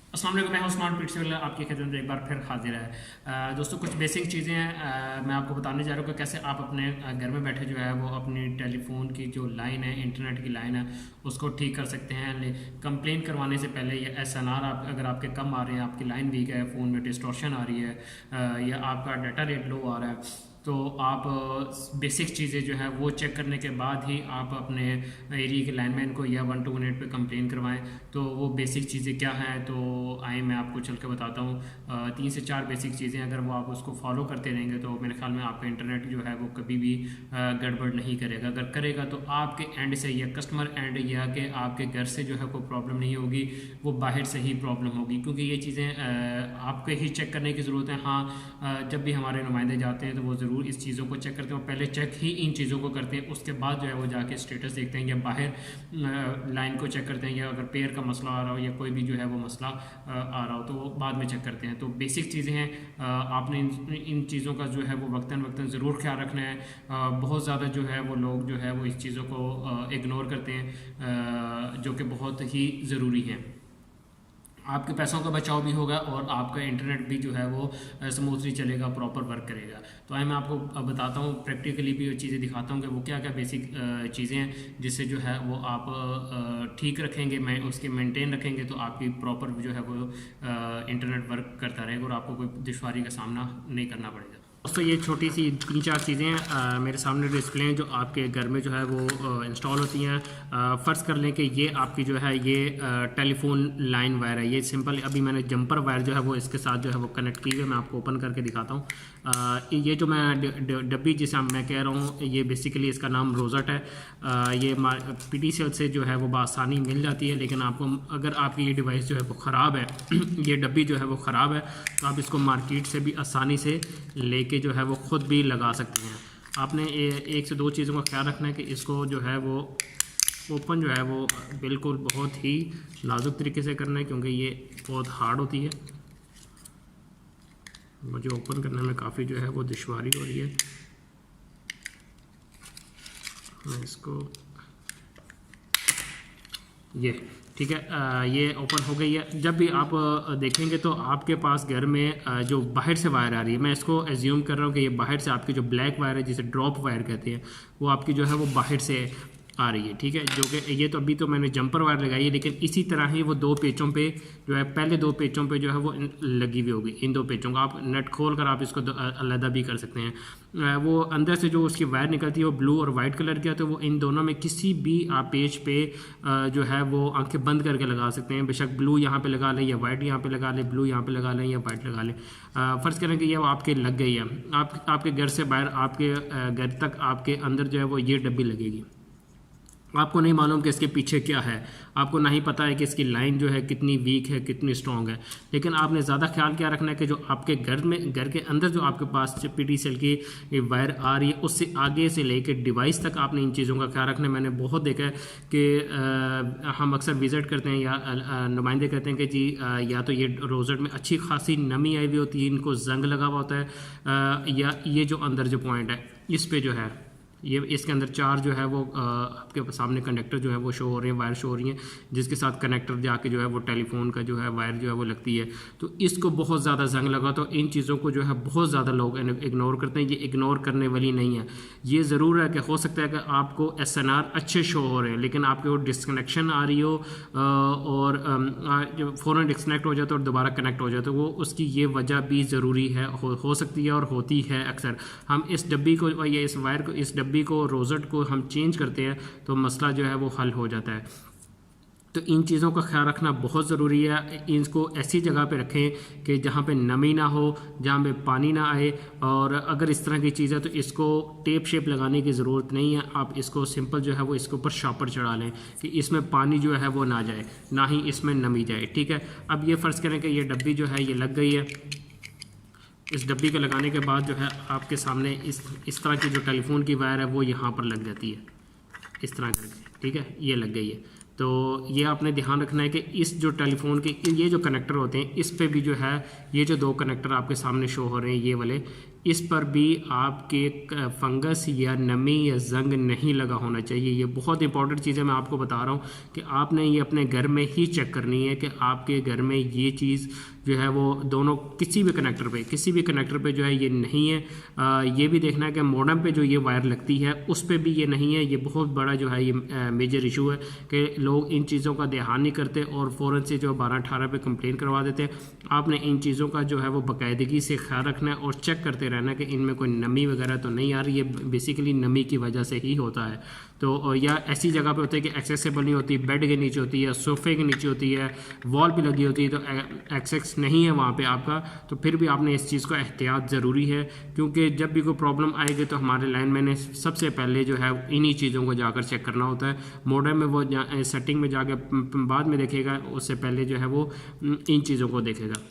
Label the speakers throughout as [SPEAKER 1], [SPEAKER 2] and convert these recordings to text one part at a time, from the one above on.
[SPEAKER 1] अस्सलाम वालेकुम, मैं हूं उस्मान पीट से आपकी खिदमत में एक बार फिर हाजिर है। दोस्तों, कुछ बेसिक चीज़ें हैं मैं आपको बताने जा रहा हूँ कि कैसे आप अपने घर में बैठे जो है वो अपनी टेलीफोन की जो लाइन है, इंटरनेट की लाइन है, उसको ठीक कर सकते हैं। कंप्लेन करवाने से पहले या SNR आप अगर आपके कम आ रहे हैं, आपकी लाइन वीक है, फ़ोन में डिस्टॉर्शन आ रही है या आपका डाटा रेट लो आ रहा है, तो आप बेसिक चीज़ें जो है वो चेक करने के बाद ही आप अपने एरिया के लाइनमैन को या 128 पे कंप्लेन करवाएं। तो वो बेसिक चीज़ें क्या हैं, तो आए मैं आपको चल के बताता हूँ। 3 से 4 बेसिक चीज़ें अगर वो आप उसको फॉलो करते रहेंगे तो मेरे ख्याल में आपका इंटरनेट जो है वो कभी भी गड़बड़ नहीं करेगा। अगर करेगा तो आपके एंड से या कस्टमर एंड या कि आपके घर से जो है कोई प्रॉब्लम नहीं होगी, वो बाहर से ही प्रॉब्लम होगी, क्योंकि ये चीज़ें आपके ही चेक करने की ज़रूरत है। हाँ, जब भी हमारे नुमाइंदे जाते हैं तो वो ज़रूर इस चीज़ों को चेक करते हैं, और पहले चेक ही इन चीज़ों को करते हैं, उसके बाद जो है वो जाके स्टेटस देखते हैं या बाहर लाइन को चेक करते हैं, या अगर पेयर का मसला आ रहा हो या कोई भी जो है वो मसला आ रहा हो तो वो बाद में चेक करते हैं। तो बेसिक चीज़ें हैं, आपने इन चीज़ों का जो है वो वक्तन वक्तन ज़रूर ख्याल रखना है। बहुत ज़्यादा जो है वो लोग जो है वो इस चीज़ों को इग्नोर करते हैं, जो कि बहुत ही ज़रूरी है। आपके पैसों का बचाव भी होगा और आपका इंटरनेट भी जो है वो स्मूथली चलेगा, प्रॉपर वर्क करेगा। तो आइए मैं आपको अब बताता हूँ, प्रैक्टिकली भी चीज़ें दिखाता हूँ कि वो क्या क्या बेसिक चीज़ें हैं जिससे जो है वो आप ठीक रखेंगे, मैं उसके मेंटेन रखेंगे, तो आपकी प्रॉपर जो है वो इंटरनेट वर्क करता रहेगा और आपको कोई दुश्वारी का सामना नहीं करना पड़ेगा। दोस्तों, ये छोटी सी 3-4 चीज़ें हैं मेरे सामने डिस्प्ले हैं जो आपके घर में जो है वो इंस्टॉल होती हैं। फ़र्ज़ कर लें कि ये आपकी जो है ये टेलीफोन लाइन वायर है। ये सिंपल अभी मैंने जंपर वायर जो है वो इसके साथ जो है वो कनेक्ट की हुई है। मैं आपको ओपन करके दिखाता हूँ। ये जो मैं डब्बी जिसे मैं कह रहा हूँ, ये बेसिकली इसका नाम रोज़ट है। ये PTCL से जो है वो बआसानी मिल जाती है, लेकिन आपको अगर आपकी ये डिवाइस जो है वो ख़राब है ये डब्बी जो है वो ख़राब है, तो आप इसको मार्केट से भी आसानी से लेके जो है वो ख़ुद भी लगा सकते हैं। आपने 1 से 2 चीज़ों का ख्याल रखना है कि इसको जो है वो ओपन जो है वो बिल्कुल बहुत ही नाजुक तरीके से करना है, क्योंकि ये बहुत हार्ड होती है। मुझे ओपन करने में काफ़ी जो है वो दुश्वारी हो रही है। मैं इसको ये ठीक है, ये ओपन हो गई है। जब भी आप देखेंगे तो आपके पास घर में जो बाहर से वायर आ रही है, मैं इसको एज्यूम कर रहा हूँ कि ये बाहर से आपकी जो ब्लैक वायर है जिसे ड्रॉप वायर कहते हैं, वो आपकी जो है वो बाहर से आ रही है। ठीक है, जो कि ये तो अभी तो मैंने जंपर वायर लगाई है, लेकिन इसी तरह ही वो 2 पेचों पे जो है, पहले 2 पेचों पे जो है वो लगी हुई होगी। इन 2 पेचों का आप नट खोल कर आप इसको अलग भी कर सकते हैं। वो अंदर से जो उसकी वायर निकलती है वो ब्लू और वाइट कलर की है, तो वो इन दोनों में किसी भी आप पेज पे जो है वो आंखें बंद करके लगा सकते हैं। बेशक ब्लू यहाँ पे लगा लें या वाइट यहाँ पे लगा लें, ब्लू यहाँ पे लगा लें या वाइट लगा लें। फ़र्ज़ करें कि ये आपके लग गई है, आपके घर से बाहर आपके घर तक आपके अंदर जो है वो ये डब्बी लगेगी। आपको नहीं मालूम कि इसके पीछे क्या है, आपको नहीं पता है कि इसकी लाइन जो है कितनी वीक है, कितनी स्ट्रॉन्ग है, लेकिन आपने ज़्यादा ख्याल क्या रखना है कि जो आपके घर के अंदर जो आपके पास PTCL की वायर आ रही है, उससे आगे से लेकर डिवाइस तक आपने इन चीज़ों का ख्याल रखना है। मैंने बहुत देखा है कि हम अक्सर विज़िट करते हैं या नुमाइंदे कहते हैं कि जी या तो ये रोज़ट में अच्छी खासी नमी आई हुई होती है, इनको जंग लगा हुआ होता है, या ये जो अंदर जो पॉइंट है इस पर जो है ये इसके अंदर 4 जो है वो आपके सामने कंडक्टर जो है वो शो हो रहे हैं, वायर शो हो रही हैं, जिसके साथ कनेक्टर जाके जो है वो टेलीफोन का जो है वायर जो है वो लगती है। तो इसको बहुत ज़्यादा जंग लगा, तो इन चीज़ों को जो है बहुत ज़्यादा लोग इग्नोर करते हैं। ये इग्नोर करने वाली नहीं है। ये ज़रूर है कि हो सकता है कि आपको SNR अच्छे शो हो रहे हैं, लेकिन आपके वो डिस्कनेक्शन आ रही हो और जब फ़ौरन डिस्कनेक्ट हो जाए तो और दोबारा कनेक्ट हो जाए, तो वो उसकी ये वजह भी ज़रूरी है, हो सकती है और होती है अक्सर। हम इस डब्बी को या इस वायर को, इस डब्बी को, रोज़ट को हम चेंज करते हैं तो मसला जो है वो हल हो जाता है। तो इन चीज़ों का ख्याल रखना बहुत ज़रूरी है। इनको ऐसी जगह पे रखें कि जहाँ पे नमी ना हो, जहाँ पे पानी ना आए, और अगर इस तरह की चीज़ है तो इसको टेप शेप लगाने की ज़रूरत नहीं है। आप इसको सिंपल जो है वो इसके ऊपर शापर चढ़ा लें कि इसमें पानी जो है वो ना जाए, ना ही इसमें नमी जाए। ठीक है, अब ये फ़र्ज़ करें कि ये डब्बी जो है ये लग गई है। इस डब्बी के लगाने के बाद जो है आपके सामने इस तरह की जो टेलीफोन की वायर है वो यहाँ पर लग जाती है इस तरह करके। ठीक है, ये लग गई है। तो ये आपने ध्यान रखना है कि इस जो टेलीफोन के ये जो कनेक्टर होते हैं, इस पे भी जो है ये जो 2 कनेक्टर आपके सामने शो हो रहे हैं ये वाले, इस पर भी आपके फंगस या नमी या जंग नहीं लगा होना चाहिए। ये बहुत इंपॉर्टेंट चीज़ है, मैं आपको बता रहा हूँ कि आपने ये अपने घर में ही चेक करनी है कि आपके घर में ये चीज़ जो है वो दोनों किसी भी कनेक्टर पे जो है ये नहीं है। ये भी देखना है कि मॉडेम पे जो ये वायर लगती है उस पर भी ये नहीं है। ये बहुत बड़ा जो है ये मेजर इशू है कि लोग इन चीज़ों का ध्यान नहीं करते और फ़ौरन से जो 12-18 पे कंप्लेन करवा देते हैं। आपने इन चीज़ों का जो है वो बाकायदगी से ख्याल रखना है और चेक करते रहना कि इनमें कोई नमी वगैरह तो नहीं आ रही है। बेसिकली नमी की वजह से ही होता है। तो या ऐसी जगह पे होता है कि एक्सेसिबल नहीं होती, बेड के नीचे होती है, सोफे के नीचे होती है, वॉल पे लगी होती है, तो एक्सेस नहीं है वहाँ पे आपका, तो फिर भी आपने इस चीज़ को एहतियात ज़रूरी है। क्योंकि जब भी कोई प्रॉब्लम आएगी तो हमारे लाइनमैन ने सबसे पहले जो है इन्हीं चीज़ों को जाकर चेक करना होता है। मॉडेम में वो सेटिंग में जाकर बाद में देखेगा, उससे पहले जो है वो इन चीज़ों को देखेगा।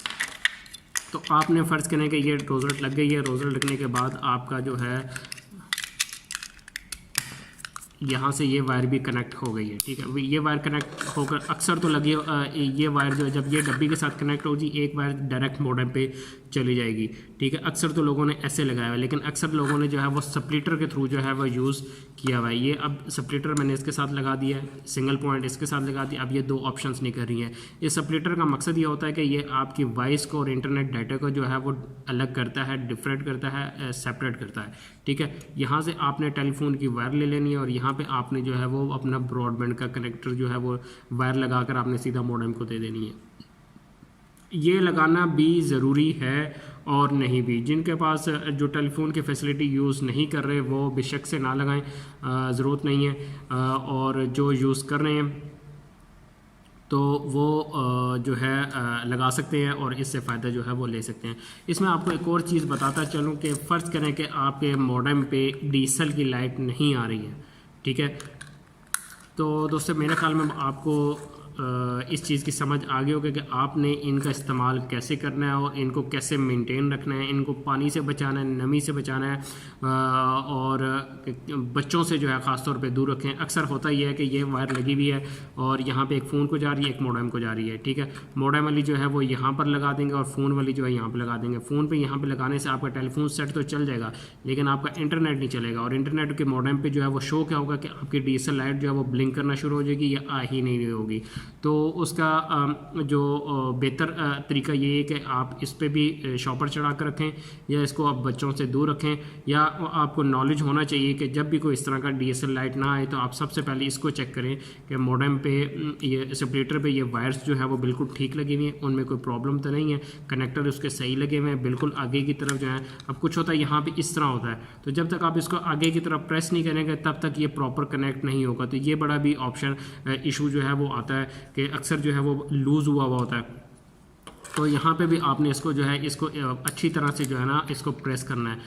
[SPEAKER 1] तो आपने फ़र्ज़ करें कि ये रोज़ल्ट लग गई है। रोज़ल्ट लगने के बाद आपका जो है यहाँ से ये वायर भी कनेक्ट हो गई है, ठीक है। ये वायर कनेक्ट होकर अक्सर तो लगी ये वायर जो है जब ये डब्बी के साथ कनेक्ट होगी एक वायर डायरेक्ट मॉडेम पे चली जाएगी, ठीक है। अक्सर तो लोगों ने ऐसे लगाया हुआ है, लेकिन अक्सर लोगों ने जो है वो स्प्लिटर के थ्रू जो है वो यूज़ किया हुआ है। ये अब स्प्लिटर मैंने इसके साथ लगा दिया है, सिंगल पॉइंट इसके साथ लगा दिया। अब ये दो ऑप्शंस नहीं कर रही हैं। इस स्प्लिटर का मकसद ये होता है कि ये आपकी वॉइस को और इंटरनेट डाटा को जो है वो अलग करता है, डिफरेंट करता है, सेपरेट करता है, ठीक है। यहाँ से आपने टेलीफोन की वायर ले लेनी है और यहाँ पे आपने जो है वो अपना ब्रॉडबैंड का कनेक्टर जो है वो वायर लगाकर आपने सीधा मॉडेम को दे देनी है। ये लगाना भी ज़रूरी है और नहीं भी। जिनके पास जो टेलीफोन की फैसिलिटी यूज़ नहीं कर रहे वो बेशक से ना लगाएं, ज़रूरत नहीं है। और जो यूज़ कर रहे हैं तो वो जो है लगा सकते हैं और इससे फ़ायदा जो है वो ले सकते हैं। इसमें आपको एक और चीज़ बताता चलूँ कि फ़र्ज़ करें कि आपके मॉडेम पे डीएसएल की लाइट नहीं आ रही है, ठीक है। तो दोस्तों मेरे ख्याल में आपको इस चीज़ की समझ आ गई होगी कि आपने इनका इस्तेमाल कैसे करना है और इनको कैसे मेंटेन रखना है। इनको पानी से बचाना है, नमी से बचाना है और बच्चों से जो है ख़ास तौर पे दूर रखें। अक्सर होता ही है कि ये वायर लगी हुई है और यहाँ पे एक फ़ोन को जा रही है, एक मॉडेम को जा रही है, ठीक है। मॉडेम वाली जो है वो यहाँ पर लगा देंगे और फ़ोन वाली जो है यहाँ पर लगा देंगे। फ़ोन पर यहाँ पर लगाने से आपका टेलीफोन सेट तो चल जाएगा लेकिन आपका इंटरनेट नहीं चलेगा और इंटरनेट के मॉडेम पर जो है वो शो क्या होगा कि आपकी डीएसएल लाइट जो है वो ब्लिंक करना शुरू हो जाएगी या आ ही नहीं होगी। तो उसका जो बेहतर तरीका ये है कि आप इस पे भी शॉपर चढ़ा कर रखें या इसको आप बच्चों से दूर रखें, या आपको नॉलेज होना चाहिए कि जब भी कोई इस तरह का डीएसएल लाइट ना आए तो आप सबसे पहले इसको चेक करें कि मॉडेम पे ये सेपरेटर पे ये वायर्स जो है वो बिल्कुल ठीक लगी हुई हैं, उनमें कोई प्रॉब्लम तो नहीं है, कनेक्टर उसके सही लगे हुए हैं बिल्कुल आगे की तरफ जो है। अब कुछ होता है यहाँ पे इस तरह होता है, तो जब तक आप इसको आगे की तरफ प्रेस नहीं करेंगे तब तक ये प्रॉपर कनेक्ट नहीं होगा। तो ये बड़ा भी ऑप्शन इशू जो है वो आता है कि अक्सर जो है वो लूज़ हुआ होता है। तो यहाँ पे भी आपने इसको जो है इसको अच्छी तरह से जो है ना इसको प्रेस करना है,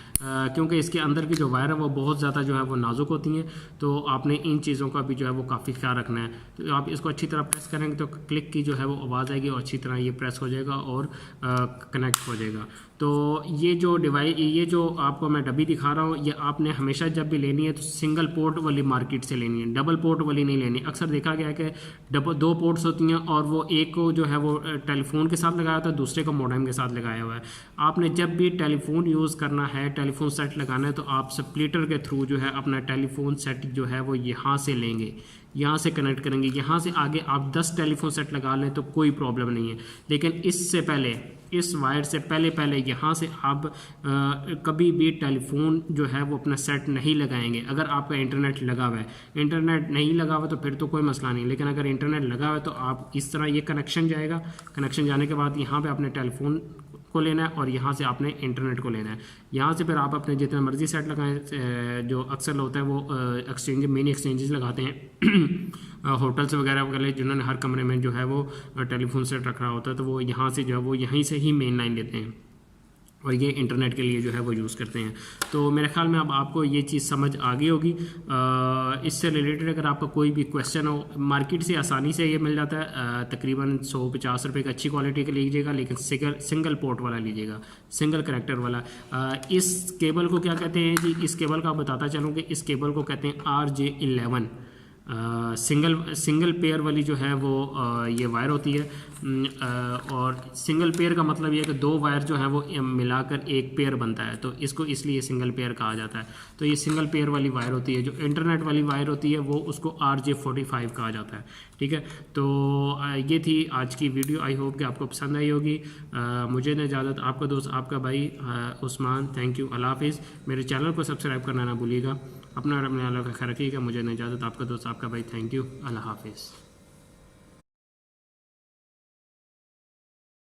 [SPEAKER 1] क्योंकि इसके अंदर की जो वायर है वो बहुत ज़्यादा जो है वो नाजुक होती हैं। तो आपने इन चीज़ों का भी जो है वो काफ़ी ख्याल रखना है। तो आप इसको अच्छी तरह प्रेस करेंगे तो क्लिक की जो है वो आवाज़ आएगी और अच्छी तरह ये प्रेस हो जाएगा और कनेक्ट हो जाएगा। तो ये जो डिवाइस, ये जो आपको मैं डब्बी दिखा रहा हूँ, ये आपने हमेशा जब भी लेनी है तो सिंगल पोर्ट वाली मार्केट से लेनी है, डबल पोर्ट वाली नहीं लेनी। अक्सर देखा गया है कि दो पोर्ट्स होती हैं और वो एक को जो है वो टेलीफोन के साथ लगाया होता है, दूसरे को मॉडेम के साथ लगाया हुआ है। आपने जब भी टेलीफोन यूज़ करना है, टेलीफोन सेट लगाना है, तो आप स्प्लिटर के थ्रू जो है अपना टेलीफोन सेट जो है वो यहाँ से लेंगे, यहाँ से कनेक्ट करेंगे। यहाँ से आगे आप 10 टेलीफोन सेट लगा लें तो कोई प्रॉब्लम नहीं है, लेकिन इससे पहले इस वायर से पहले यहाँ से आप कभी भी टेलीफोन जो है वो अपना सेट नहीं लगाएंगे। अगर आपका इंटरनेट लगा हुआ है, इंटरनेट नहीं लगा हुआ तो फिर तो कोई मसला नहीं, लेकिन अगर इंटरनेट लगा हुआ है तो आप इस तरह ये कनेक्शन जाएगा। कनेक्शन जाने के बाद यहाँ पे आपने टेलीफोन को लेना है और यहाँ से आपने इंटरनेट को लेना है। यहाँ से फिर आप अपने जितना मर्जी सेट लगाएं। जो अक्सर होता है वो एक्सचेंज, मिनी एक्सचेंजेस लगाते हैं होटल्स वगैरह वगैरह, जिन्होंने हर कमरे में जो है वो टेलीफोन सेट रख रहा होता है, तो वो यहाँ से जो है वो यहीं से ही मेन लाइन लेते हैं और ये इंटरनेट के लिए जो है वो यूज़ करते हैं। तो मेरे ख्याल में अब आपको ये चीज़ समझ आ गई होगी। इससे रिलेटेड अगर आपका कोई भी क्वेश्चन हो, मार्केट से आसानी से ये मिल जाता है, तकरीबन 150 रुपये का अच्छी क्वालिटी का लीजिएगा, लेकिन सिंगल पोर्ट वाला लीजिएगा, सिंगल कनेक्टर वाला। इस केबल को क्या कहते हैं जी? इस केबल का बताता चलूँ कि इस केबल को कहते हैं RJ11। सिंगल पेयर वाली जो है वो ये वायर होती है। और सिंगल पेयर का मतलब ये है कि दो वायर जो है वो मिलाकर एक पेयर बनता है, तो इसको इसलिए सिंगल पेयर कहा जाता है। तो ये सिंगल पेयर वाली वायर होती है। जो इंटरनेट वाली वायर होती है वो उसको RJ45 कहा जाता है। ठीक है, तो ये थी आज की वीडियो। आई होप कि आपको पसंद आई होगी। मुझे न इजाज़त, आपका दोस्त आपका भाई उस्मान। थैंक यू, अल्लाह हाफिज़। मेरे चैनल को सब्सक्राइब करना ना भूलिएगा। अपना और अपने अल्लाह का ख्याल रखिएगा। मुझे न इजाज़त, आपका दोस्त आपका भाई। थैंक यू, अल्लाह हाफिज़।